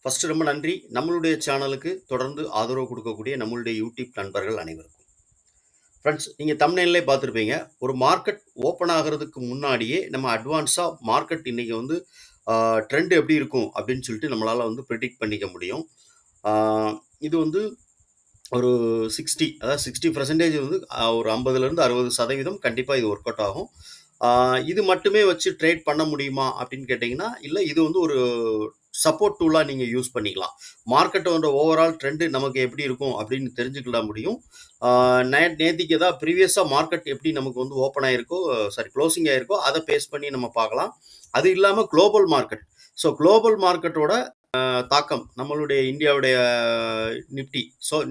First ரொம்ப நன்றி. நம்மளுடைய சேனலுக்கு தொடர்ந்து ஆதரவு குடுக்கக்கூடிய நம்மளுடைய யூடியூப் நண்பர்கள் அனைவருக்கும். ஃபிரெண்ட்ஸ் நீங்க தம்ப்நெயில்லே பார்த்திருப்பீங்க. ஒரு மார்க்கெட் ஓப்பன் ஆகுறதுக்கு முன்னாடியே நம்ம அட்வான்ஸா மார்க்கெட் இன்னைக்கு வந்து ட்ரெண்ட் எப்படி இருக்கும் அப்படின்னு சொல்லிட்டு நம்மளால வந்து பிரெடிக்ட் பண்ணிக்க முடியும். ஆ இது வந்து ஒரு 60 அதாவது 60% வந்து ஒரு 50லிருந்து 60% கண்டிப்பா இது ஒர்க் அவுட் ஆகும். ஆ இது மட்டுமே வச்சு ட்ரேட் பண்ண முடியுமா அப்படின்னு கேட்டீங்கன்னா, இல்ல இது வந்து ஒரு சப்போர்ட் டூலா நீங்க யூஸ் பண்ணிக்கலாம். மார்க்கெட்டோட ஓவரால் ட்ரெண்ட் நமக்கு எப்படி இருக்கும் அப்படின்னு தெரிஞ்சுக்கிட முடியும். ஆ நேத்திக்கு ஏதாவது ப்ரீவியஸா மார்க்கெட் எப்படி நமக்கு வந்து ஓப்பன் ஆயிருக்கோ, சாரி குளோசிங் ஆயிருக்கோ, அத பேஸ் பண்ணி நம்ம பார்க்கலாம். அது இல்லாம குளோபல் மார்க்கெட். குளோபல் மார்க்கெட்டோட தாக்கம் நம்மளுடைய இந்தியாவுடைய நிஃப்டி.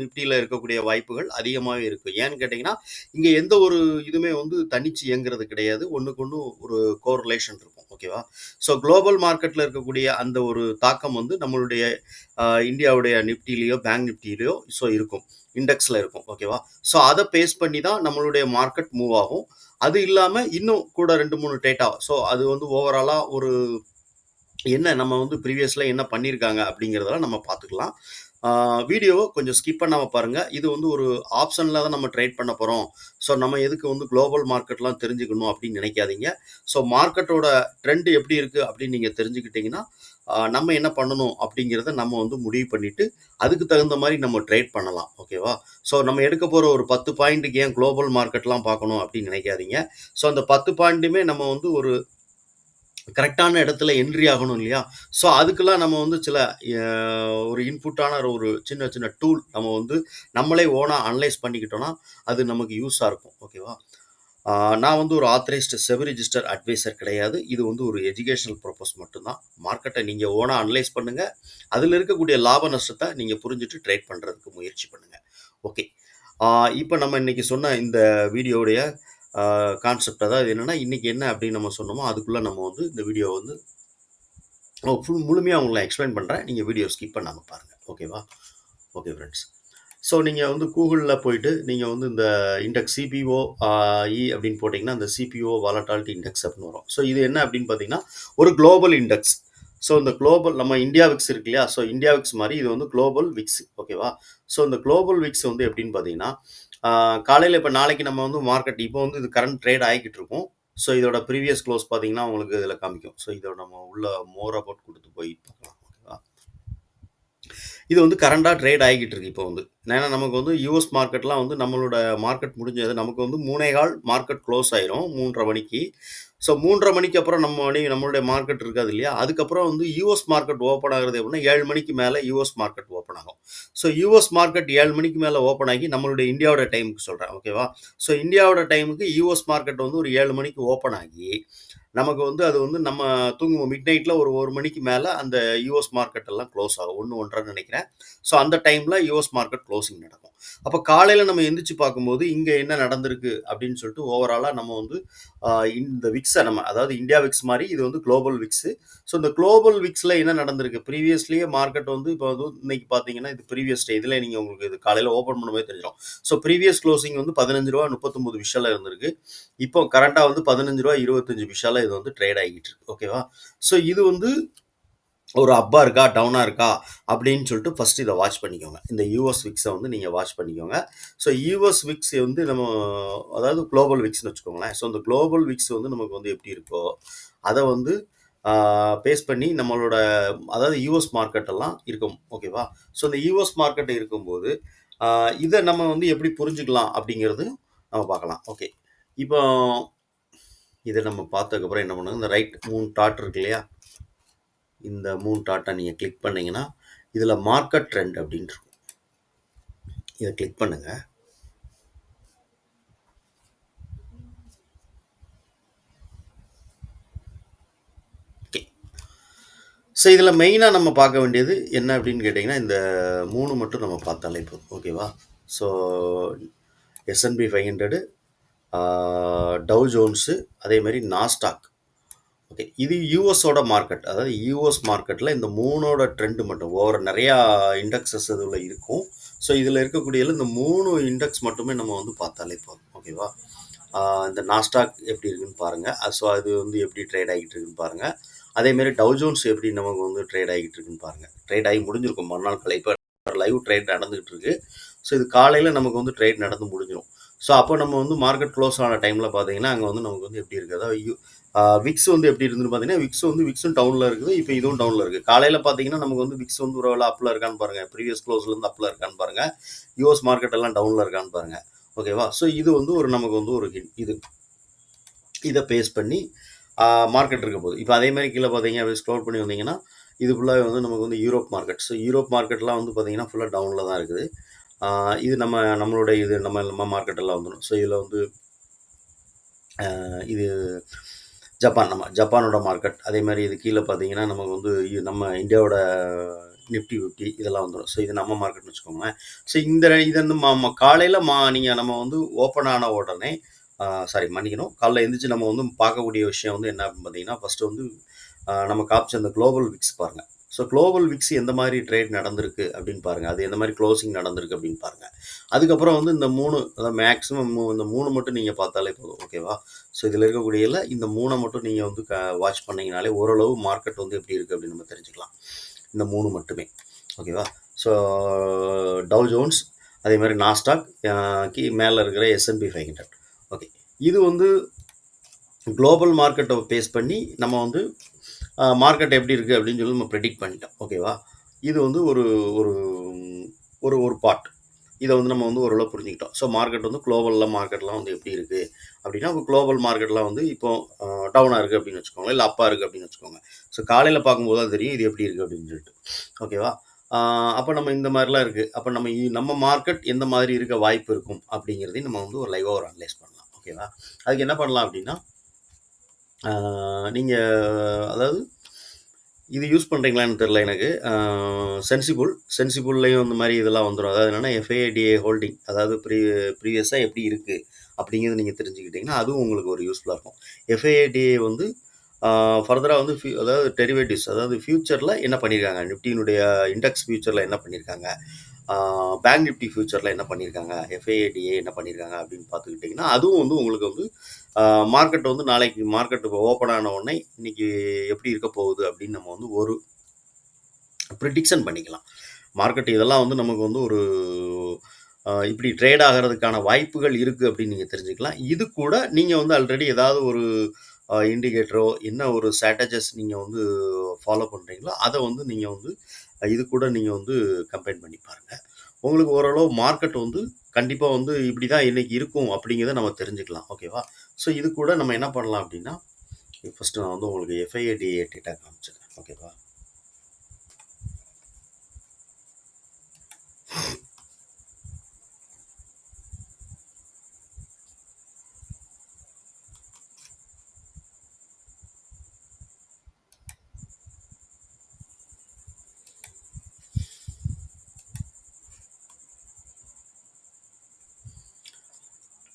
நிஃப்டில இருக்கக்கூடிய வாய்ப்புகள் அதிகமாவே இருக்கு. ஏன்னு கேட்டீங்கன்னா, இங்க எந்த ஒரு இதுவுமே வந்து தனிச்சு இயங்குறது கிடையாது. ஒண்ணுக்கு ஒண்ணு ஒரு கோரிலேஷன் இருக்கும். ஓகேவா? குளோபல் மார்க்கெட்ல இருக்கக்கூடிய அந்த ஒரு தாக்கம் வந்து நம்மளுடைய இந்தியாவுடைய நிஃப்டிலயோ, பேங்க் நிஃப்டிலயோ இருக்கும். இண்டெக்ஸ்ல இருக்கும். ஓகேவா? அத பேஸ் பண்ணி தான் நம்மளுடைய மார்க்கெட் மூவ் ஆகும். அது இல்லாம இன்னும் கூட 2, 3 டேட்டா. அது வந்து ஓவராலா ஒரு என்ன நம்ம வந்து ப்ரீவியஸ்ல என்ன பண்ணியிருக்காங்க அப்படிங்கிறதெல்லாம் நம்ம பார்த்துக்கலாம். வீடியோவ கொஞ்சம் ஸ்கிப் பண்ணாம பாருங்க. இது வந்து ஒரு ஆப்ஷன்ல தான் நம்ம ட்ரேட் பண்ண போறோம். நம்ம எதுக்கு வந்து குளோபல் மார்க்கெட்லாம் தெரிஞ்சுக்கணும் அப்படின்னு நினைக்காதீங்க. மார்க்கெட்டோட ட்ரெண்ட் எப்படி இருக்கு அப்படின்னு நீங்க தெரிஞ்சுக்கிட்டீங்கன்னா, நம்ம என்ன பண்ணணும் அப்படிங்கிறத நம்ம வந்து முடிவு பண்ணிட்டு, அதுக்கு தகுந்த மாரி நம்ம ட்ரேட் பண்ணலாம். ஓகேவா? நம்ம எடுக்க போற ஒரு 10 பாயிண்ட்க்கு ஏன் குளோபல் மார்க்கெட்லாம் பார்க்கணும் அப்படின்னு நினைக்காதீங்க. அந்த 10 பாயிண்ட்டுமே நம்ம வந்து ஒரு கரெக்டான இடத்துல என்ட்ரி ஆகணும் இல்லையா? அதுக்கெல்லாம் நம்ம வந்து சில அ ஒரு இன்புட்டான ஒரு சின்ன சின்ன டூல் நம்ம வந்து நம்மளே ஓனா அனலைஸ் பண்ணிக்கிட்டோம்னா, அது நமக்கு யூஸா இருக்கும். ஓகேவா? ஆ நான் வந்து ஒரு ஆத்தரைஸ்டு செபி ரிஜிஸ்டர் அட்வைசர் கிடையாது. இது வந்து ஒரு எஜுகேஷனல் பர்ப்பஸ் மட்டும் தான். மார்க்கெட்ட நீங்க ஓனா அனலைஸ் பண்ணுங்க. அதில இருக்கக்கூடிய லாப நஷ்டத்த நீங்க புரிஞ்சுட்டு ட்ரேட் பண்றதுக்கு முயற்சி பண்ணுங்க. ஓகே. ஆ இப்ப நம்ம இன்னைக்கு சொன்ன இந்த வீடியோவுடைய கான்செப்ட் அதாவது என்னன்னா, இன்னைக்கு என்ன அப்படின்னு நம்ம சொன்னோமோ, அதுக்குள்ள நம்ம வந்து இந்த வீடியோ வந்து முழுமையா உங்களுக்கு நான் எக்ஸ்பிளைன் பண்றேன். நீங்க வீடியோ ஸ்கிப் பண்ணாம பாருங்க. ஓகேவா? Okay friends. நீங்க வந்து கூகுள்ல போயிட்டு நீங்க வந்து இந்த இண்டெக்ஸ் சிபிஓ அப்படின்னு போட்டீங்கன்னா, அந்த சிபிஓ வாலட்டாலிட்டி இண்டெக்ஸ் அப்படின்னு வரும். இது என்ன அப்படின்னு பார்த்தீங்கன்னா, ஒரு குளோபல் இண்டெக்ஸ். இந்த குளோபல் நம்ம இந்தியா விக்ஸ் இருக்கு இல்லையா? இந்தியா விக்ஸ் மாரி இது வந்து குளோபல் விக்ஸ். ஓகேவா? இந்த குளோபல் விக்ஸ் வந்து எப்படின்னு பார்த்தீங்கன்னா, காலையில இப்ப நாளைக்கு நம்ம வந்து மார்க்கெட் இப்போ வந்து இது கரண்ட் ட்ரேட் ஆகிக்கிட்டு இருக்கும். இதோட ப்ரீவியஸ் க்ளோஸ் பார்த்தீங்கன்னா, உங்களுக்கு இதில காமிக்கும். இதோட நம்ம உள்ள மோர் அபௌட் குடுத்து போய் பார்க்கலாம். ஓகேவா? இது வந்து கரண்டா ட்ரேட் ஆகிக்கிட்டு இருக்கு இப்போ வந்து. ஏன்னா நமக்கு வந்து யுஎஸ் மார்க்கெட்லாம் வந்து நம்மளோட மார்க்கெட் முடிஞ்சது. நமக்கு வந்து 3:15 மார்க்கெட் க்ளோஸ் ஆயிரும் 3:30 மணிக்கு. 3:30 மணிக்கு அப்புறம் நம்மளுடைய மார்க்கெட் இருக்காது இல்லையா? அதுக்கப்புறம் வந்து யுஎஸ் மார்க்கெட் ஓப்பன் ஆகுறது எப்படின்னா 7 மணிக்கு மேல யுஎஸ் மார்க்கெட் ஓப்பன் ஆகும். யுஎஸ் மார்க்கெட் 7 மணிக்கு மேல ஓப்பன் ஆகி நம்மளுடைய இந்தியாவோட டைமுக்கு சொல்றேன். ஓகேவா? இந்தியாவோட டைமுக்கு யுஎஸ் மார்க்கெட் வந்து ஒரு 7 மணிக்கு ஓப்பன் ஆகி, நமக்கு வந்து அது வந்து நம்ம தூங்குவோம். மிட் நைட்ல ஒரு 1 மணிக்கு மேல அந்த யுஎஸ் மார்க்கெட் எல்லாம் க்ளோஸ் ஆகும். 1, 1:30ன்னு நினைக்கிறேன். அந்த டைம்ல யுஎஸ் மார்க்கெட் க்ளோசிங் நடக்கும். அப்ப காலையில நம்ம எந்திரிச்சு பார்க்கும்போது, இங்க என்ன நடந்திருக்கு அப்படின்னு சொல்லிட்டு ஓவராலா நம்ம வந்து இந்த விக்ஸ நம்ம அதாவது இந்தியா விக்ஸ் மாரி இது வந்து குளோபல் விக்ஸ். இந்த குளோபல் விக்ஸ்ல என்ன நடந்திருக்கு? ப்ரீவியஸ்லயே மார்க்கெட் வந்து இப்போ வந்து இன்னைக்கு பார்த்தீங்கன்னா, இது ப்ரீவியஸ் டே இதுல நீங்க உங்களுக்கு இது காலையில ஓப்பன் பண்ணும்போது தெரிஞ்சிரும். ப்ரீவியஸ் க்ளோசிங் வந்து ரூ. 15.39 இருந்திருக்கு. இப்போ கரண்டா வந்து ரூ. 15.25 இது வந்து ட்ரேட் ஆகிட்டு இருக்கு. ஓகேவா? இது வந்து ஒரு அப்பா இருக்கா, டவுனா இருக்கா அப்படின்னு சொல்லிட்டு ஃபர்ஸ்ட் இத வாட்ச் பண்ணிக்கோங்க. இந்த யுஎஸ் விக்ஸ வந்து நீங்க வாட்ச் பண்ணிக்கோங்க. யுஎஸ் விக்ஸ் வந்து நம்ம அதாவது குளோபல் விக்ஸ்ன்னு வச்சுக்கோங்களேன். இந்த குளோபல் விக்ஸ் வந்து நமக்கு வந்து எப்படி இருக்கோ, அத வந்து பேஸ் பண்ணி நம்மளோட அதாவது யுஎஸ் மார்க்கெட் எல்லாம் இருக்கும். ஓகேவா? இந்த யுஎஸ் மார்க்கெட் இருக்கும்போது, இத நம்ம வந்து எப்படி புரிஞ்சுக்கலாம் அப்படிங்கிறது நம்ம பார்க்கலாம். ஓகே. இப்போ இத நம்ம பார்த்ததுக்கப்புறம் என்ன பண்ணுங்க, இந்த ரைட் 3 டாட் இருக்கு இல்லையா? இந்த 3 டாட்டை நீங்க கிளிக் பண்ணீங்கன்னா, இதுல மார்க்கெட் ட்ரெண்ட் அப்படின்னு இருக்கும். இத கிளிக் பண்ணுங்க. ஓகே. இதுல மெயினா நம்ம பார்க்க வேண்டியது என்ன அப்படின்னு கேட்டீங்கன்னா, இந்த 3 மட்டும் நம்ம பார்த்தாலே போதும். ஓகேவா? ஸோ S&P 500, டவ் ஜோன்ஸு, அதே மாரி நாஸ்டாக். ஓகே. இது யுஎஸோட மார்க்கெட். அதாவது யுஎஸ் மார்க்கெட்ல இந்த 3ஓட ட்ரெண்ட் மட்டும் நெறையா இண்டெக்ஸஸ் இதுல இருக்கும். இதுல இருக்கக்கூடியதுல இந்த 3 இண்டெக்ஸ் மட்டுமே நம்ம வந்து பார்த்தாலே போதும். ஓகேவா? இந்த நாஸ்டாக் எப்படி இருக்குன்னு இருக்குன்னு பாருங்கள். ஸோ அது வந்து எப்படி ட்ரேட் ஆகிட்டு இருக்குன்னு பாருங்கள். அதேமாரி டவ் ஜோன்ஸ் எப்படி நமக்கு வந்து ட்ரேட் ஆகிட்டு இருக்குன்னு பாருங்கள். ட்ரேட் ஆகி முடிஞ்சிருக்கும் மறுநாள் காலை. இப்போ லைவ் ட்ரேட் நடந்துகிட்டு இருக்கு. ஸோ இது காலையில் நமக்கு வந்து ட்ரேட் நடந்து முடிஞ்சிடும். ஸோ அப்போ நம்ம வந்து மார்க்கெட் க்ளோஸ் ஆன டைமில் பார்த்தீங்கன்னா அங்கே வந்து நமக்கு வந்து எப்படி இருக்குது, அதாவது விக்ஸ் வந்து எப்படி இருந்துன்னு பார்த்தீங்கன்னா விக்ஸும் டவுனில் இருக்குது. இப்போ இதுவும் டவுனில் இருக்குது. காலையில் பார்த்தீங்கன்னா நமக்கு வந்து விக்ஸ் வந்து ஒரு வேளை அப்பில் இருக்கான்னு பாருங்கள். ப்ரீவியஸ் க்ளோஸ்லேருந்து அப்பில் இருக்கான்னு பாருங்கள். யூஎஸ் மார்க்கெட் எல்லாம் டவுனில் இருக்கான்னு பாருங்கள். ஓகேவா? ஸோ இது வந்து ஒரு நமக்கு வந்து ஒரு இதை பேஸ் பண்ணி மார்க்கெட் இருக்க போகுது. இப்போ அதே மாதிரி கீழே பார்த்தீங்க அப்படி ஸ்க்ரோல் பண்ணி வந்தீங்கன்னா இது ஃபுல்லாக வந்து நமக்கு வந்து யூரோப் மார்க்கெட். ஸோ யூரோப் மார்க்கெட்லாம் வந்து பார்த்தீங்கன்னா ஃபுல்லாக டவுனில் தான் இருக்குது. இது நம்மளுடைய இது நம்ம மார்க்கெட்டெல்லாம் வந்துடும். ஸோ இதில் வந்து இது ஜப்பானோட மார்க்கெட். அதே மாதிரி இது கீழே பார்த்தீங்கன்னா நமக்கு வந்து நம்ம இந்தியாவோட நிஃப்டி 50 இதெல்லாம் வந்துடும். ஸோ இது நம்ம மார்க்கெட்னு வச்சுக்கோங்களேன். ஸோ இது வந்து காலையில் நீங்கள் நம்ம வந்து ஓப்பன் ஆன உடனே மன்னிக்கணும், காலைல எழுந்திரிச்சு நம்ம வந்து பார்க்கக்கூடிய விஷயம் வந்து என்ன அப்படின்னு பார்த்தீங்கன்னா, ஃபஸ்ட்டு வந்து நம்ம காமிச்ச அந்த குளோபல் விக்ஸ் பாருங்கள். ஸோ குளோபல் விக்ஸ் எந்த மாதிரி ட்ரேட் நடந்திருக்கு அப்படின்னு பாருங்கள். அது எந்த மாதிரி க்ளோசிங் நடந்திருக்கு அப்படின்னு பாருங்கள். அதுக்கப்புறம் வந்து இந்த 3, அதாவது மேக்ஸிமம் இந்த 3 மட்டும் நீங்கள் பார்த்தாலே போதும். ஓகேவா? ஸோ இதில் இருக்கக்கூடியதில் இந்த 3 மட்டும் நீங்கள் வந்து வாட்ச் பண்ணிங்கனாலே ஓரளவு மார்க்கெட் வந்து எப்படி இருக்குது அப்படின்னு நம்ம தெரிஞ்சுக்கலாம். இந்த 3 மட்டுமே. ஓகேவா? ஸோ டவ் ஜோன்ஸ், அதே மாதிரி நாஸ்டாக், மேலே இருக்கிற S&P 500. ஓகே, இது வந்து குளோபல் மார்க்கெட்டை பேஸ் பண்ணி நம்ம வந்து மார்க்கெட் எப்படி இருக்குது அப்படின்னு சொல்லி நம்ம ப்ரெடிக்ட் பண்ணிட்டோம். ஓகேவா? இது வந்து ஒரு ஒரு ஒரு பார்ட். இதை வந்து நம்ம வந்து ஓரளவு புரிஞ்சுக்கிட்டோம். ஸோ மார்க்கெட் வந்து மார்க்கெட்லாம் வந்து எப்படி இருக்குது அப்படின்னா, குளோபல் மார்க்கெட்லாம் வந்து இப்போ டவுனாக இருக்குது அப்படின்னு வச்சுக்கோங்க, இல்லை அப்பாக இருக்குது அப்படின்னு வச்சுக்கோங்க. ஸோ காலையில் பார்க்கும்போது தான் தெரியும் இது எப்படி இருக்குது அப்படின்னு சொல்லிட்டு. ஓகேவா? அப்போ நம்ம இந்த மாதிரிலாம் இருக்குது. அப்போ நம்ம மார்க்கெட் எந்த மாதிரி இருக்க வாய்ப்பு இருக்கும் அப்படிங்கிறதையும் நம்ம வந்து ஒரு லைவாக ஒரு அனலைஸ் பண்ணலாம். ஓகேவா? அதுக்கு என்ன பண்ணலாம் அப்படின்னா, நீங்கள் அதாவது இது யூஸ் பண்ணுறீங்களான்னு தெரில எனக்கு. சென்சிபிள்லேயும் இந்த மாதிரி இதெல்லாம் வந்துடும். அதாவது என்னென்னா FIDA ஹோல்டிங், அதாவது ப்ரீவியஸாக எப்படி இருக்குது அப்படிங்கிறது நீங்கள் தெரிஞ்சுக்கிட்டிங்கன்னா அதுவும் உங்களுக்கு ஒரு யூஸ்ஃபுல்லாக இருக்கும். FIDA வந்து ஃபர்தராக வந்து அதாவது டெரிவேட்டிவ்ஸ், அதாவது ஃபியூச்சரில் என்ன பண்ணியிருக்காங்க, நிஃப்டியினுடைய இண்டெக்ஸ் ஃபியூச்சரில் என்ன பண்ணியிருக்காங்க, பேங்க் நிஃப்டி ஃபியூச்சரில் என்ன பண்ணியிருக்காங்க, FIDA என்ன பண்ணியிருக்காங்க அப்படின்னு பார்த்துக்கிட்டிங்கன்னா அதுவும் வந்து உங்களுக்கு வந்து மார்க்கெட் வந்து நாளைக்கு மார்க்கெட் ஓப்பன் ஆன உடனே இன்றைக்கி எப்படி இருக்க போகுது அப்படின்னு நம்ம வந்து ஒரு ப்ரிடிக்ஷன் பண்ணிக்கலாம். மார்க்கெட் இதெல்லாம் வந்து நமக்கு வந்து ஒரு இப்படி ட்ரேட் ஆகிறதுக்கான வாய்ப்புகள் இருக்குது அப்படின்னு நீங்கள் தெரிஞ்சுக்கலாம். இது கூட நீங்கள் வந்து ஆல்ரெடி ஏதாவது ஒரு இண்டிகேட்டரோ என்ன ஒரு ஸ்ட்ராட்டஜிஸ் நீங்கள் வந்து ஃபாலோ பண்ணுறீங்களோ அதை வந்து நீங்கள் வந்து இது கூட நீங்கள் வந்து கம்பைன் பண்ணி பாருங்கள். உங்களுக்கு ஓரளவு மார்க்கெட் வந்து கண்டிப்பாக வந்து இப்படி தான் இன்றைக்கி இருக்கும் அப்படிங்கிறத நம்ம தெரிஞ்சுக்கலாம். ஓகேவா? ஸோ இது கூட நம்ம என்ன பண்ணலாம் அப்படின்னா, ஃபஸ்ட்டு நான் வந்து உங்களுக்கு FIDA டேட்டா காமிச்சிடுறேன். ஓகேவா?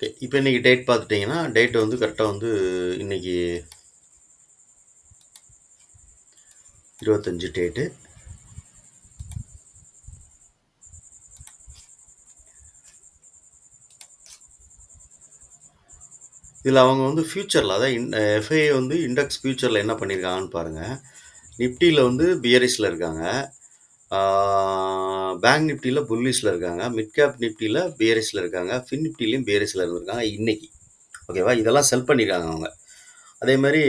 ஓகே, இப்போ இன்றைக்கி டேட் பார்த்துட்டிங்கன்னா டேட் வந்து கரெக்டாக வந்து இன்றைக்கி 25 டேட்டு. இதில் அவங்க வந்து ஃபியூச்சரில், அதாவது FIA வந்து இண்டெக்ஸ் ஃபியூச்சரில் என்ன பண்ணியிருக்காங்கன்னு பாருங்கள். நிஃப்டியில் வந்து பியரிஸில் இருக்காங்க, பேங்க் நிஃப்டியில் புல்லிஸில் இருக்காங்க, மிட் கேப் நிஃப்டியில் பியரிஸில் இருக்காங்க, ஃபின் நிஃப்டிலையும் பியரிஸில் இருந்திருக்காங்க இன்றைக்கி. ஓகேவா? இதெல்லாம் செல் பண்ணியிருக்காங்க அவங்க. அதே மாதிரி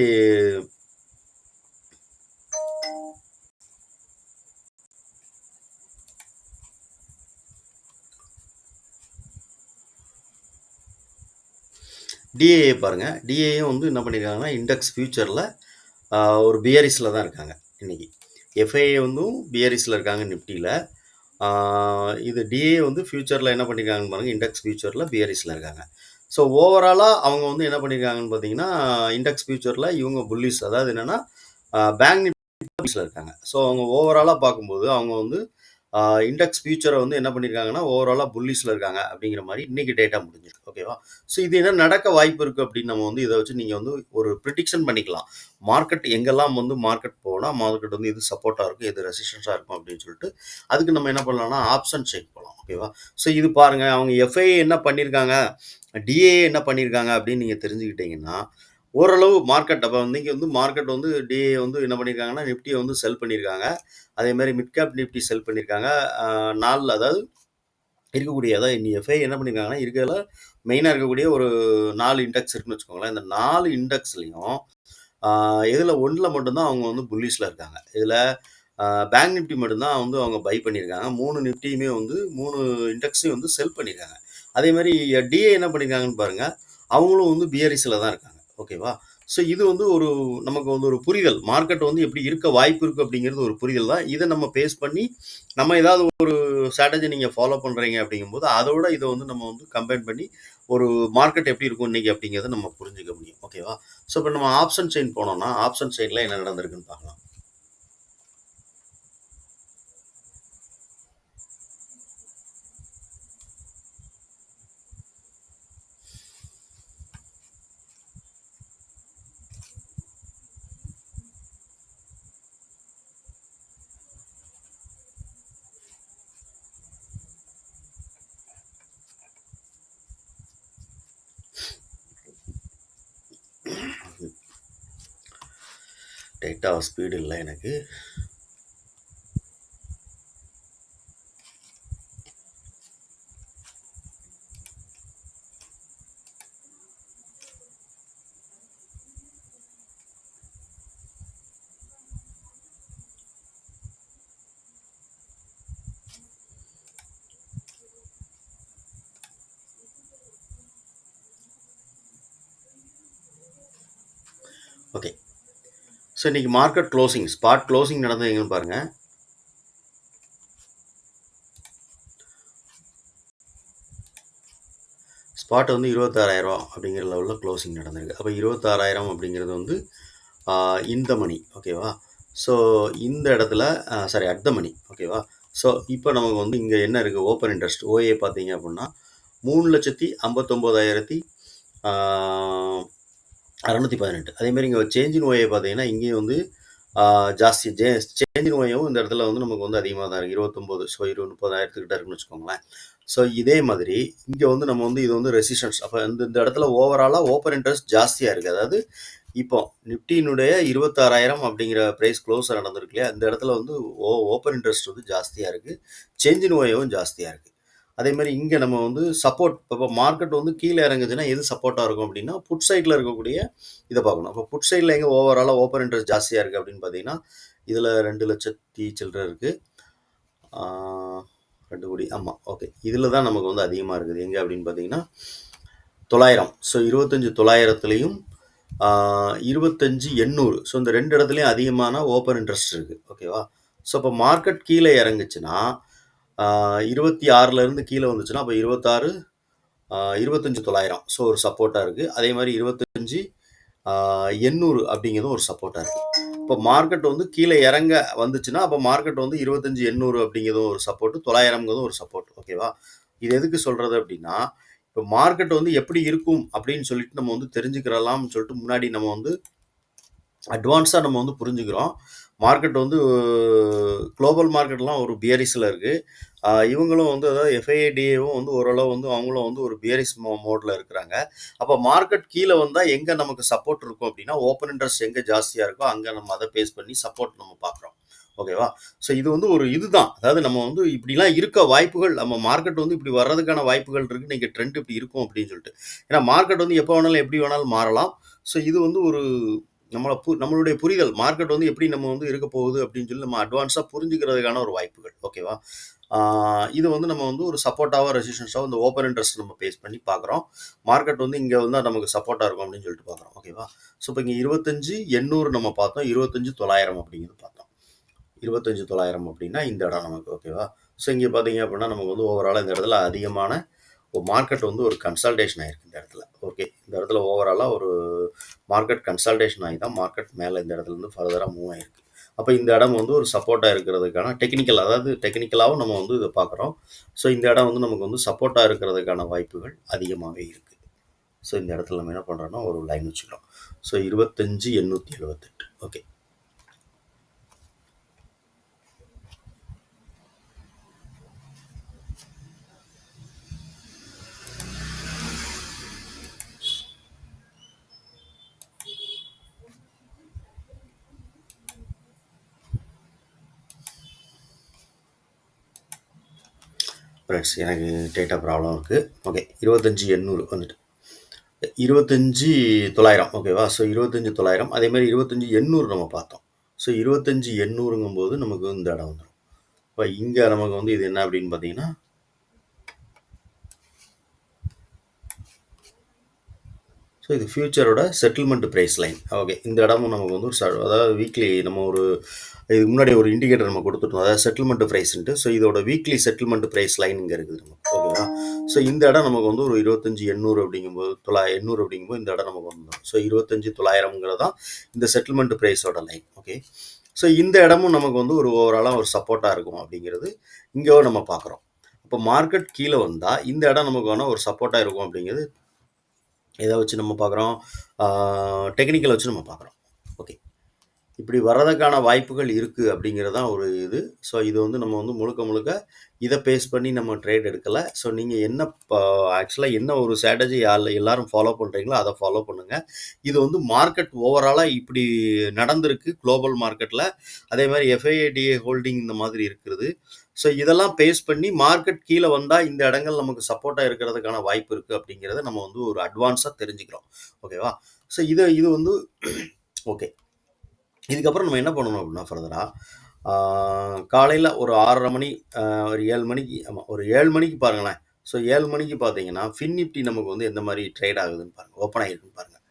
டிஏஏ பாருங்கள். டிஏஏ வந்து என்ன பண்ணியிருக்காங்கன்னா இண்டெக்ஸ் ஃபியூச்சரில் ஒரு பியரிஸில் தான் இருக்காங்க இன்றைக்கி. FIA வந்து பியரிஸில் இருக்காங்க நிஃப்டியில். இது டிஏ வந்து ஃபியூச்சரில் என்ன பண்ணியிருக்காங்கன்னு பாருங்கள், இண்டெக்ஸ் ஃபியூச்சரில் பியரிஸில் இருக்காங்க. ஸோ ஓவராலாக அவங்க வந்து என்ன பண்ணியிருக்காங்கன்னு பார்த்தீங்கன்னா, இண்டெக்ஸ் ஃபியூச்சரில் இவங்க புல்லிஸ், அதாவது என்னென்னா பேங்க் நிஃப்டியில் இருக்காங்க. ஸோ அவங்க ஓவராலாக பார்க்கும்போது அவங்க வந்து இண்டெக்ஸ் ஃபியூச்சரை வந்து என்ன பண்ணியிருக்காங்கன்னா ஓவராலாக புல்லிஸில் இருக்காங்க அப்படிங்கிற மாதிரி இன்றைக்கி டேட்டா முடிஞ்சிருக்கு. ஓகேவா? ஸோ இது என்ன நடக்க வாய்ப்பு இருக்குது அப்படின்னு நம்ம வந்து இதை வச்சு நீங்கள் வந்து ஒரு ப்ரிடிக்ஷன் பண்ணிக்கலாம். மார்க்கெட் எங்கெல்லாம் வந்து மார்க்கெட் போனால் மார்க்கெட் வந்து எது சப்போர்ட்டாக இருக்கும், எது ரெசிஸ்டன்ஸாக இருக்கும் அப்படின்னு சொல்லிட்டு அதுக்கு நம்ம என்ன பண்ணலாம்னா ஆப்ஷன் செக் பண்ணலாம். ஓகேவா? ஸோ இது பாருங்கள், அவங்க FIA என்ன பண்ணியிருக்காங்க, டிஏ என்ன பண்ணியிருக்காங்க அப்படின்னு நீங்கள் தெரிஞ்சுக்கிட்டிங்கன்னா ஓரளவு மார்க்கெட் அப்போ இன்னைக்கு வந்து மார்க்கெட் வந்து டிஏ வந்து என்ன பண்ணியிருக்காங்கன்னா, நிஃப்டிய வந்து செல் பண்ணியிருக்காங்க. அதேமாரி மிட் கேப் நிஃப்டி செல் பண்ணியிருக்காங்க. நாள்ல அதாவது இருக்கக்கூடிய அதாவது எஃப்ஐ என்ன பண்ணியிருக்காங்கன்னா, இருக்கிறதுல மெயினா இருக்கக்கூடிய ஒரு 4 இண்டெக்ஸ் இருக்குன்னு வச்சுக்கோங்களேன். இந்த 4 இண்டெக்ஸ்லயும் இதில 1ல மட்டும் தான் அவங்க வந்து புல்லிஷ்ல இருக்காங்க. இதில பேங்க் நிஃப்டி மட்டும் தான் வந்து அவங்க பை பண்ணியிருக்காங்க. 3 நிஃப்டியுமே வந்து 3 இண்டெக்ஸையும் வந்து செல் பண்ணியிருக்காங்க. அதேமாரி டிஏ என்ன பண்ணியிருக்காங்கன்னு பாருங்க. அவங்களும் வந்து பியரிஷ்ல தான் இருக்காங்க. ஓகேவா? ஸோ இது வந்து ஒரு நமக்கு வந்து ஒரு புரிதல். மார்க்கெட் வந்து எப்படி இருக்க வாய்ப்பு இருக்கு அப்படிங்கிறது ஒரு புரிதல் தான். இத நம்ம பேஸ் பண்ணி நம்ம ஏதாவது ஒரு ஸ்ட்ராட்டஜி நீங்க ஃபாலோ பண்றீங்க அப்படிங்கும்போது, அதோட இத வந்து நம்ம வந்து கம்பைன் பண்ணி ஒரு மார்க்கெட் எப்படி இருக்கும் இன்னைக்கு அப்படிங்கிறத நம்ம புரிஞ்சுக்க முடியும். ஓகேவா? ஸோ இப்ப நம்ம ஆப்ஷன் செயின் போனோம்னா, ஆப்ஷன் செயின்ல என்ன நடந்திருக்குன்னு பார்க்கலாம். டேட்டா ஸ்பீடு இல்ல எனக்கு. ஓகே. ஸோ இன்னைக்கு மார்க்கெட் குளோசிங், ஸ்பாட் குளோசிங் நடந்தது எங்கன்னு பாருங்க. ஸ்பாட் வந்து ரூ. 26,000 அப்படிங்கிற லெவல்ல குளோசிங் நடந்திருக்கு. அப்ப 26,000 அப்படிங்கிறது வந்து இன் த மனி. ஓகேவா? ஸோ இந்த இடத்துல சாரி அட் த மனி. ஓகேவா? ஸோ இப்போ நமக்கு வந்து இங்க என்ன இருக்கு? ஓப்பன் இன்ட்ரெஸ்ட் ஓஏ பார்த்தீங்க அப்படின்னா 3,59,000 ஆ 618. அதேமாரி இங்க சேஞ்ச் இன் ஓஏ பார்த்தீங்கன்னா, இங்கேயும் வந்து ஜாஸ்தி சேஞ்ச் இன் ஓஏவும் இந்த இடத்துல வந்து நமக்கு வந்து அதிகமா தான் இருக்கு. 29 ஸோ 30,000 கிட்ட இருக்குன்னு வச்சுக்கோங்களேன். ஸோ இதே மாதிரி இங்க வந்து நம்ம வந்து இது வந்து ரெசிஸ்டன்ஸ். அப்ப இந்த இந்த இடத்துல ஓவராலா ஓப்பன் இன்ட்ரெஸ்ட் ஜாஸ்தியா இருக்கு. அதாவது இப்போ நிஃப்டியினுடைய 26,000 அப்படிங்கிற பிரைஸ் க்ளோஸ் நடந்திருக்கு இல்லையா? இந்த இடத்துல வந்து ஓப்பன் இன்ட்ரெஸ்ட் வந்து ஜாஸ்தியா இருக்கு. சேஞ்ச் இன் ஓஏவும் ஜாஸ்தியா இருக்கு. அதே மாரி இங்க நம்ம வந்து சப்போர்ட் இப்போ மார்க்கெட் வந்து கீழ இறங்குச்சுன்னா எது சப்போர்ட்டா இருக்கும் அப்படின்னா, புட் சைட்ல இருக்கக்கூடிய இத பார்க்கணும். அப்போ புட் சைட்ல எங்க ஓவராலா ஓப்பன் இன்ட்ரெஸ்ட் ஜாஸ்தியா இருக்கு அப்படின்னு பார்த்தீங்கன்னா, இதுல 2,00,000 சில்லற இருக்கு. ஆ 2,00,00,000 ஆமா. ஓகே. இதுல தான் நமக்கு வந்து அதிகமா இருக்குது. எங்க அப்படின்னு பார்த்தீங்கன்னா, 900. ஸோ 25,900த்துலயும் 25,800. ஸோ இந்த 2 இடத்துலயும் அதிகமான ஓப்பன் இன்ட்ரெஸ்ட் இருக்கு. ஓகேவா? ஸோ இப்போ மார்க்கெட் கீழ இறங்குச்சுன்னா, 26ல இருந்து கீழ வந்துச்சுன்னா, அப்ப 26 25,900 ஸோ ஒரு சப்போர்ட்டா இருக்கு. அதே மாரி 25 800 அப்படிங்கிறதும் ஒரு சப்போர்ட்டா இருக்கு. இப்போ மார்க்கெட் வந்து கீழ இறங்க வந்துச்சுன்னா, அப்ப மார்க்கெட் வந்து 25,800 அப்படிங்கிறதும் ஒரு சப்போர்ட், 900ங்கிறதும் ஒரு சப்போர்ட். ஓகேவா? இது எதுக்கு சொல்றது அப்படின்னா, இப்போ மார்க்கெட் வந்து எப்படி இருக்கும் அப்படின்னு சொல்லிட்டு நம்ம வந்து தெரிஞ்சுக்கிறலாம்னு சொல்லிட்டு முன்னாடி நம்ம வந்து அட்வான்ஸா நம்ம வந்து புரிஞ்சுக்கிறோம். மார்க்கெட் வந்து குளோபல் மார்க்கெட்லாம் ஒரு பியரிஷ்ல இருக்கு. இவங்களும் வந்து அதாவது எஃப்ஐடிஏவும் வந்து ஓரளவு வந்து அவங்களும் வந்து ஒரு பியரிஷ் மோட்ல இருக்கிறாங்க. அப்ப மார்க்கெட் கீழ வந்தா எங்க நமக்கு சப்போர்ட் இருக்கும் அப்படின்னா, ஓப்பன் இன்ட்ரெஸ்ட் எங்க ஜாஸ்தியா இருக்கோ, அங்க நம்ம அத பேஸ் பண்ணி சப்போர்ட் நம்ம பார்க்குறோம். ஓகேவா? ஸோ இது வந்து ஒரு இதுதான். அதாவது நம்ம வந்து இப்படிலாம் இருக்க வாய்ப்புகள் நம்ம மார்க்கெட் வந்து இப்படி வர்றதுக்கான வாய்ப்புகள் இருக்கு. இன்னைக்கு ட்ரெண்ட் இப்படி இருக்கும் அப்படின்னு சொல்லிட்டு. ஏன்னா மார்க்கெட் வந்து எப்ப வேணாலும் எப்படி வேணாலும் மாறலாம். ஸோ இது வந்து ஒரு நம்மளுடைய புரிதல் மார்க்கெட் வந்து எப்படி நம்ம வந்து இருக்க போகுது அப்படின்னு சொல்லி நம்ம அட்வான்ஸா புரிஞ்சுக்கிறதுக்கான ஒரு வாய்ப்புகள். ஓகேவா? இது வந்து நம்ம வந்து ஒரு சப்போர்ட்டாவோ, ரெசிஸ்டன்ஸாவோ இந்த ஓப்பன் இன்ட்ரெஸ்ட் நம்ம பேஸ் பண்ணி பார்க்குறோம். மார்க்கெட் வந்து இங்க வந்து நமக்கு சப்போர்ட்டா இருக்கும் அப்படின்னு சொல்லிட்டு பார்க்குறோம். ஓகேவா? ஸோ இப்போ இங்க 25,800 நம்ம பார்த்தோம். 25,900 அப்படிங்கிறது பார்த்தோம். 25,900 அப்படின்னா இந்த இடம் நமக்கு. ஓகேவா? ஸோ இங்க பார்த்தீங்க அப்படின்னா நமக்கு வந்து ஓவராலா இந்த இடத்துல அதிகமான மார்க்கெட் வந்து ஒரு கன்சால்டேஷன் ஆயிருக்கு இந்த இடத்துல. ஓகே. இந்த இடத்துல ஓவராலா ஒரு மார்க்கெட் கன்சால்டேஷன் ஆகி தான் மார்க்கெட் மேல இந்த இடத்துல இருந்து ஃபர்தரா மூவ் ஆயிருக்கு. அப்ப இந்த இடம் வந்து ஒரு சப்போர்ட்டா இருக்கிறதுக்கான டெக்னிக்கல் அதாவது டெக்னிக்கலாவும் நம்ம வந்து இத பார்க்குறோம். ஸோ இந்த இடம் வந்து நமக்கு வந்து சப்போர்ட்டா இருக்கிறதுக்கான வாய்ப்புகள் அதிகமாவே இருக்கு. ஸோ இந்த இடத்துல நம்ம என்ன பண்றோம்னா ஒரு லைன் வச்சுக்கிறோம். So 25,878 okay. ஃப்ரெண்ட்ஸ் எனக்கு டேட்டா ப்ராப்ளம் இருக்குது. ஓகே 25,800 வந்துட்டு 25,900 ஓகேவா? ஸோ 25,900 அதேமாதிரி 25,800 நம்ம பார்த்தோம். ஸோ 25,800ங்கும்போது நமக்கு இந்த இடம் வந்துடும். இப்போ இங்கே நமக்கு வந்து இது என்ன அப்படின்னு பார்த்தீங்கன்னா ஸோ இது ஃபியூச்சரோட செட்டில்மெண்ட் ப்ரைஸ் லைன். ஓகே இந்த இடமும் நமக்கு வந்து ஒரு அதாவது வீக்லி நம்ம ஒரு இதுக்கு முன்னாடி ஒரு இண்டிகேட்டர் நம்ம கொடுத்துட்டோம், அதாவது செட்டில்மெண்ட் ப்ரைஸ்ன்ட்டு. ஸோ இதோட வீக்லி செட்டில்மெண்ட் ப்ரைஸ் லைன் இங்கே இருக்குது நமக்கு, ஓகேவா? ஸோ இந்த இடம் நமக்கு வந்து ஒரு 25,800 அப்படிங்கும்போது 800 அப்படிங்கும்போது இந்த இடம் நமக்கு வந்துடும். ஸோ 25,900ங்கிறது தான் இந்த செட்டில்மெண்ட் ப்ரைஸோட லைன். ஓகே ஸோ இந்த இடமும் நமக்கு வந்து ஒரு ஓவராலாக ஒரு சப்போர்ட்டாக இருக்கும் அப்படிங்கிறது இங்கே நம்ம பார்க்குறோம். இப்போ மார்க்கெட் கீழே வந்தால் இந்த இடம் நமக்கு வேணால் ஒரு சப்போர்ட்டாக இருக்கும் அப்படிங்கிறது எதை வச்சு நம்ம பார்க்குறோம், டெக்னிக்கலை வச்சு நம்ம பார்க்குறோம். ஓகே இப்படி வர்றதுக்கான வாய்ப்புகள் இருக்குது அப்படிங்கிறது தான் ஒரு இது. ஸோ இது வந்து நம்ம வந்து முழுக்க முழுக்க இதை பேஸ் பண்ணி நம்ம ட்ரேட் எடுக்கலை. ஸோ நீங்கள் என்ன ஆக்சுவலாக என்ன ஒரு ஸ்ட்ராட்டஜி எல்லாரும் ஃபாலோ பண்ணுறீங்களோ அதை ஃபாலோ பண்ணுங்கள். இது வந்து மார்க்கெட் ஓவராலாக இப்படி நடந்திருக்கு குளோபல் மார்க்கெட்டில். அதே மாதிரி எஃப்ஐடிஏ ஹோல்டிங் இந்த மாதிரி இருக்கிறது. ஸோ இதெல்லாம் பேஸ் பண்ணி மார்க்கெட் கீழே வந்தால் இந்த இடங்கள் நமக்கு சப்போர்ட்டாக இருக்கிறதுக்கான வாய்ப்பு இருக்குது அப்படிங்கிறத நம்ம வந்து ஒரு அட்வான்ஸாக தெரிஞ்சுக்கிறோம். ஓகேவா? ஸோ இது வந்து ஓகே இதுக்கப்புறம் நம்ம என்ன பண்ணணும் அப்படின்னா ஃபர்தராக காலையில் ஒரு 6:30 மணி ஒரு 7 மணிக்கு ஆமாம் ஒரு 7 மணிக்கு பாருங்களேன். ஸோ 7 மணிக்கு பார்த்தீங்கன்னா ஃபின் நிஃப்டி நமக்கு வந்து எந்த மாதிரி ட்ரேட் ஆகுதுன்னு பாருங்கள், ஓப்பன் ஆகிருக்குன்னு பாருங்கள்.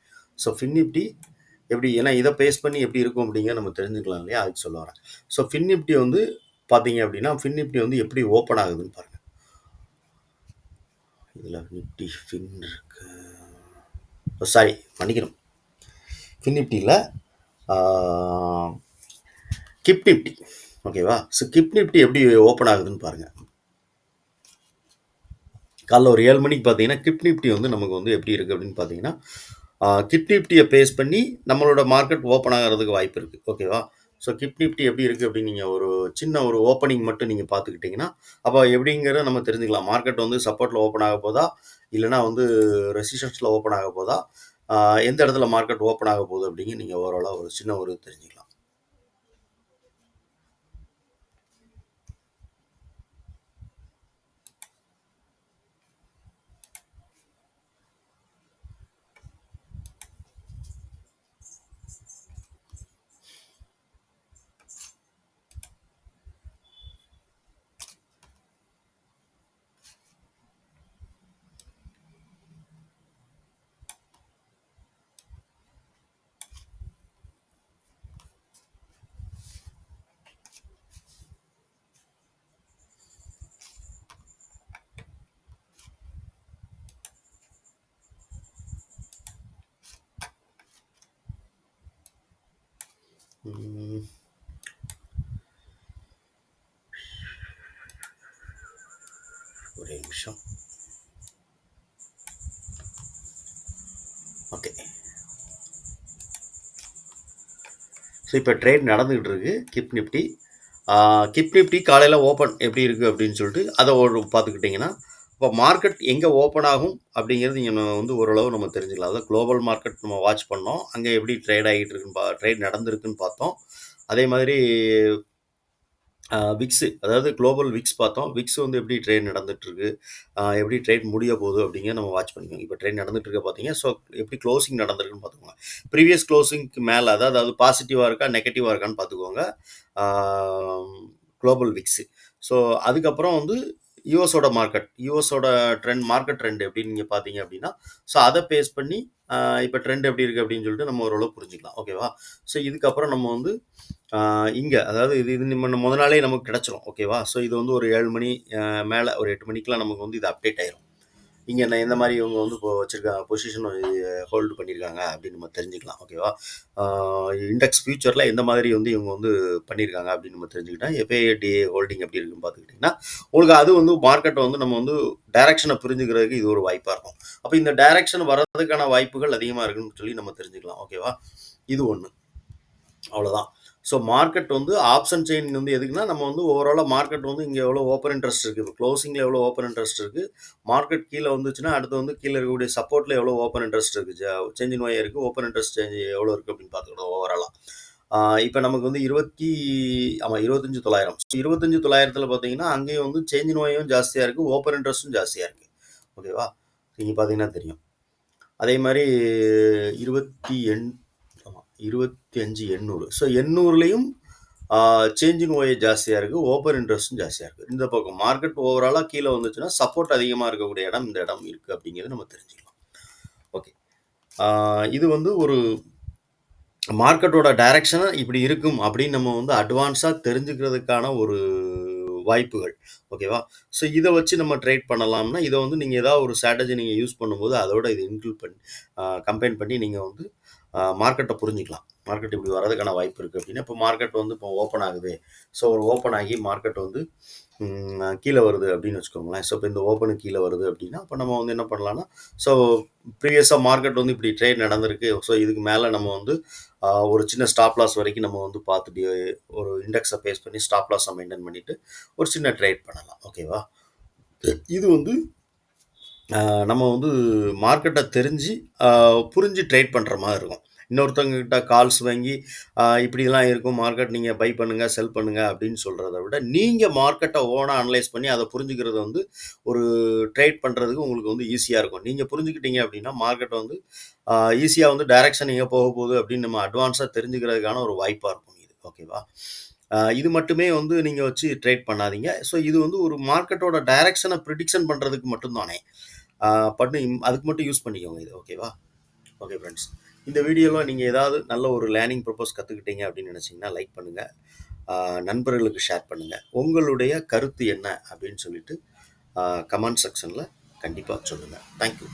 ஸோ ஃபின் நிஃப்டி எப்படி, ஏன்னா இதை பேஸ் பண்ணி எப்படி இருக்கும் அப்படிங்கிற நம்ம தெரிஞ்சுக்கலாம் இல்லையா, அதுக்கு சொல்ல வரேன். ஸோ ஃபின் நிஃப்டி வந்து பார்த்தீங்க அப்படின்னா ஃபின் நிஃப்டி வந்து எப்படி ஓப்பன் ஆகுதுன்னு பாருங்கள். இதில் நிஃப்டி ஃபின் இருக்கு, சாரி மன்னிக்கணும், ஃபின் நிஃப்டியில் கிப் நிஃப்டி, ஓகேவா? ஸோ கிப் நிஃப்டி எப்படி ஓப்பன் ஆகுதுன்னு பாருங்கள். காலைல ஒரு 7 மணிக்கு பார்த்தீங்கன்னா கிப் நிஃப்டி வந்து நமக்கு வந்து எப்படி இருக்குது அப்படின்னு பார்த்தீங்கன்னா கிப் நிஃப்டியை பேஸ் பண்ணி நம்மளோட மார்க்கெட் ஓப்பன் ஆகிறதுக்கு வாய்ப்பு இருக்குது, ஓகேவா? ஸோ கிப் நிஃப்டி எப்படி இருக்குது அப்படின்னு நீங்கள் ஒரு சின்ன ஒரு ஓப்பனிங் மட்டும் நீங்கள் பார்த்துக்கிட்டிங்கன்னா அப்போ எப்படிங்கிறத நம்ம தெரிஞ்சுக்கலாம். மார்க்கெட் வந்து சப்போர்ட்டில் ஓப்பன் ஆக போதா இல்லைனா வந்து ரெசிஸ்டன்ஸில் ஓப்பன் ஆக போதா, எந்த இடத்துல மார்க்கெட் ஓப்பன் ஆக போகுது அப்படிங்க நீங்கள் ஓவராலாக ஒரு சின்ன ஒரு தெரிஞ்சுக்கலாம். ஒரே நிமிஷம். ஓகே ஸோ இப்போ ட்ரேட் நடந்துக்கிட்டு இருக்கு கிப் நிஃப்டி. கிப் நிஃப்டி காலையில் ஓப்பன் எப்படி இருக்குது அப்படின்னு சொல்லிட்டு அதை ஒரு பார்த்துக்கிட்டிங்கன்னா இப்போ மார்க்கெட் எங்கே ஓப்பன் ஆகும் அப்படிங்கிறது இங்கே வந்து ஓரளவு நம்ம தெரிஞ்சுக்கலாம். அதாவது குளோபல் மார்க்கெட் நம்ம வாட்ச் பண்ணோம், அங்கே எப்படி ட்ரேட் ஆகிட்டு இருக்குன்னு ட்ரேட் நடந்திருக்குன்னு பார்த்தோம். அதே மாதிரி விக்ஸு, அதாவது குளோபல் விக்ஸ் பார்த்தோம். விக்ஸ் வந்து எப்படி ட்ரேட் நடந்துகிட்ருக்கு, எப்படி ட்ரேட் முடிய போகுது அப்படிங்கிற நம்ம வாட்ச் பண்ணிக்கோங்க. இப்போ ட்ரேட் நடந்துட்டு இருக்க பார்த்தீங்க. ஸோ எப்படி க்ளோசிங் நடந்திருக்குன்னு பார்த்துக்கோங்க. ப்ரீவியஸ் க்ளோசிங்க்கு மேலே அதாவது பாசிட்டிவாக இருக்கா நெகட்டிவாக இருக்கான்னு பார்த்துக்கோங்க குளோபல் விக்ஸு. ஸோ அதுக்கப்புறம் வந்து யூஎஸோட மார்க்கெட் ட்ரெண்ட் எப்படின்னு நீங்கள் பார்த்தீங்க அப்படின்னா ஸோ அதை பேஸ் பண்ணி இப்போ ட்ரெண்ட் எப்படி இருக்குது அப்படின்னு சொல்லிட்டு நம்ம ஓரளவு புரிஞ்சுக்கலாம், ஓகேவா? ஸோ இதுக்கப்புறம் நம்ம வந்து இங்கே அதாவது இது நம்ம முத நாளே நமக்கு கிடச்சிரும், ஓகேவா? ஸோ இது வந்து ஒரு 7 மணி மேலே ஒரு 8 மணிக்கெலாம் நமக்கு வந்து இது அப்டேட் ஆயிரும். இங்கே எந்த மாதிரி இவங்க வந்து இப்போ வச்சுருக்காங்க பொசிஷன் ஹோல்டு பண்ணியிருக்காங்க அப்படின்னு நம்ம தெரிஞ்சுக்கலாம், ஓகேவா? இண்டெக்ஸ் ஃபியூச்சரில் எந்த மாதிரி வந்து இவங்க வந்து பண்ணியிருக்காங்க அப்படின்னு நம்ம தெரிஞ்சுக்கிட்டா எஃப்ஐடிஏ ஹோல்டிங் எப்படி இருக்குன்னு பார்த்துக்கிட்டிங்கன்னா உங்களுக்கு அது வந்து மார்க்கெட்டை வந்து நம்ம வந்து டைரக்ஷனை புரிஞ்சுக்கிறதுக்கு இது ஒரு வாய்ப்பாக இருக்கும். அப்போ இந்த டைரக்ஷன் வர்றதுக்கான வாய்ப்புகள் அதிகமாக இருக்குன்னு சொல்லி நம்ம தெரிஞ்சுக்கலாம், ஓகேவா? இது ஒன்று, அவ்வளோதான். ஸோ மார்க்கெட் வந்து ஆப்ஷன் செயின் வந்து எதுக்குன்னா நம்ம வந்து ஓவராலாக மார்க்கெட் வந்து இங்கே எவ்வளோ ஓப்பன் இன்ட்ரெஸ்ட் இருக்குது, இப்போ க்ளோசிங்கில் எவ்வளோ ஓப்பன் இன்ட்ரெஸ்ட் இருக்குது, மார்க்கெட் கீழே வந்துச்சுன்னா அடுத்து வந்து கீழே இருக்கக்கூடிய சப்போர்ட்டில் எவ்வளோ ஓப்பன் இன்ட்ரெஸ்ட் இருக்குது, சேஞ்ச் இன் ஒய் இருக்குது, ஓப்பன் இன்ட்ரெஸ்ட் சேஞ்ச் எவ்வளோ இருக்குது அப்படின்னு பார்த்துக்கிட்டோம் ஓவராலாக. இப்ப நமக்கு வந்து 25,900. 25,900ல பார்த்தீங்கன்னா, அங்கேயும் வந்து சேஞ்ச் இன் ஒய்யும் ஜாஸ்தியா இருக்கு. ஓப்பன் இன்ட்ரெஸ்ட்டும் ஜாஸ்தியா இருக்கு. ஓகேவா? நீங்க பார்த்தீங்கன்னா தெரியும். அதே மாரி 28 ஆமா 25,800. ஸோ 800லயும் சேஞ்ச் இன் ஒய் ஜாஸ்தியா இருக்கு. ஓப்பன் இன்ட்ரெஸ்ட்டும் ஜாஸ்தியா இருக்கு. இந்த பக்கம் மார்க்கெட் ஓவராலா கீழ வந்துச்சுன்னா, சப்போர்ட் அதிகமா இருக்கக்கூடிய இடம் இந்த இடம் இருக்கு அப்படிங்கிறத நம்ம தெரிஞ்சுக்கலாம். ஓகே. இது வந்து ஒரு மார்க்கெட்டோட டைரக்ஷன் இப்படி இருக்கும் அப்படின்னு நம்ம வந்து அட்வான்ஸா தெரிஞ்சுக்கிறதுக்கான ஒரு வாய்ப்புகள். ஓகேவா? ஸோ இத வச்சு நம்ம ட்ரேட் பண்ணலாம்னா, இத வந்து நீங்க ஏதாவது ஒரு ஸ்ட்ராட்டஜி நீங்க யூஸ் பண்ணும்போது, அதோட இத இன்க்ளூட் பண்ணி கம்பைன் பண்ணி நீங்க வந்து மார்க்கெட்ட புரிஞ்சுக்கலாம். மார்க்கெட் இப்படி வரதுக்கான வாய்ப்பு இருக்கு அப்படின்னு. இப்போ மார்க்கெட் வந்து இப்போ ஓப்பன் ஆகுது. ஸோ ஒரு ஓப்பன் ஆகி மார்க்கெட் வந்து கீழ வருது அப்படின்னு வச்சுக்கோங்களேன். ஸோ இப்போ இந்த ஓப்பனுக்கு கீழ வருது அப்படின்னா, அப்ப நம்ம வந்து என்ன பண்ணலாம்னா, ஸோ ப்ரீவியஸா மார்க்கெட் வந்து இப்படி ட்ரேட் நடந்திருக்கு. ஸோ இதுக்கு மேல நம்ம வந்து ஒரு சின்ன ஸ்டாப் லாஸ் வரைக்கும் நம்ம வந்து பார்த்துட்டு ஒரு இண்டெக்ஸை பேஸ் பண்ணி ஸ்டாப் லாஸை மெயின்டைன் பண்ணிட்டு ஒரு சின்ன ட்ரேட் பண்ணலாம். ஓகேவா? இது வந்து நம்ம வந்து மார்க்கெட்டை தெரிஞ்சு புரிஞ்சு ட்ரேட் பண்ணுற மாதிரி இருக்கும். இன்னொருத்தவங்க கிட்ட கால்ஸ் வாங்கி இப்படிலாம் இருக்கும் மார்க்கெட், நீங்கள் பை பண்ணுங்க செல் பண்ணுங்க அப்படின்னு சொல்கிறத விட நீங்கள் மார்க்கெட்டை ஓனாக அனலைஸ் பண்ணி அதை புரிஞ்சுக்கிறது வந்து ஒரு ட்ரேட் பண்ணுறதுக்கு உங்களுக்கு வந்து ஈஸியாக இருக்கும். நீங்கள் புரிஞ்சுக்கிட்டீங்க அப்படின்னா மார்க்கெட் வந்து ஈஸியாக வந்து டைரக்ஷன் எங்கே போக போகுது அப்படின்னு நம்ம அட்வான்ஸாக தெரிஞ்சுக்கிறதுக்கான ஒரு வாய்ப்பாக இருக்கும் இது. ஓகேவா? இது மட்டுமே வந்து நீங்கள் வச்சு ட்ரேட் பண்ணாதீங்க. ஸோ இது வந்து ஒரு மார்க்கெட்டோட டைரக்ஷனை ப்ரிடிக்ஷன் பண்ணுறதுக்கு மட்டும் தானே. பண்ணி அதுக்கு மட்டும் யூஸ் பண்ணிக்கோங்க இது. ஓகேவா? Okay friends. இந்த வீடியோவில் நீங்கள் ஏதாவது நல்ல ஒரு லேர்னிங் பர்பஸ் கற்றுக்கிட்டீங்க அப்படின்னு நினச்சிங்கன்னா லைக் பண்ணுங்கள். நண்பர்களுக்கு ஷேர் பண்ணுங்கள். உங்களுடைய கருத்து என்ன அப்படின்னு சொல்லிட்டு கமெண்ட் செக்ஷனில் கண்டிப்பாக சொல்லுங்கள். தேங்க்யூ.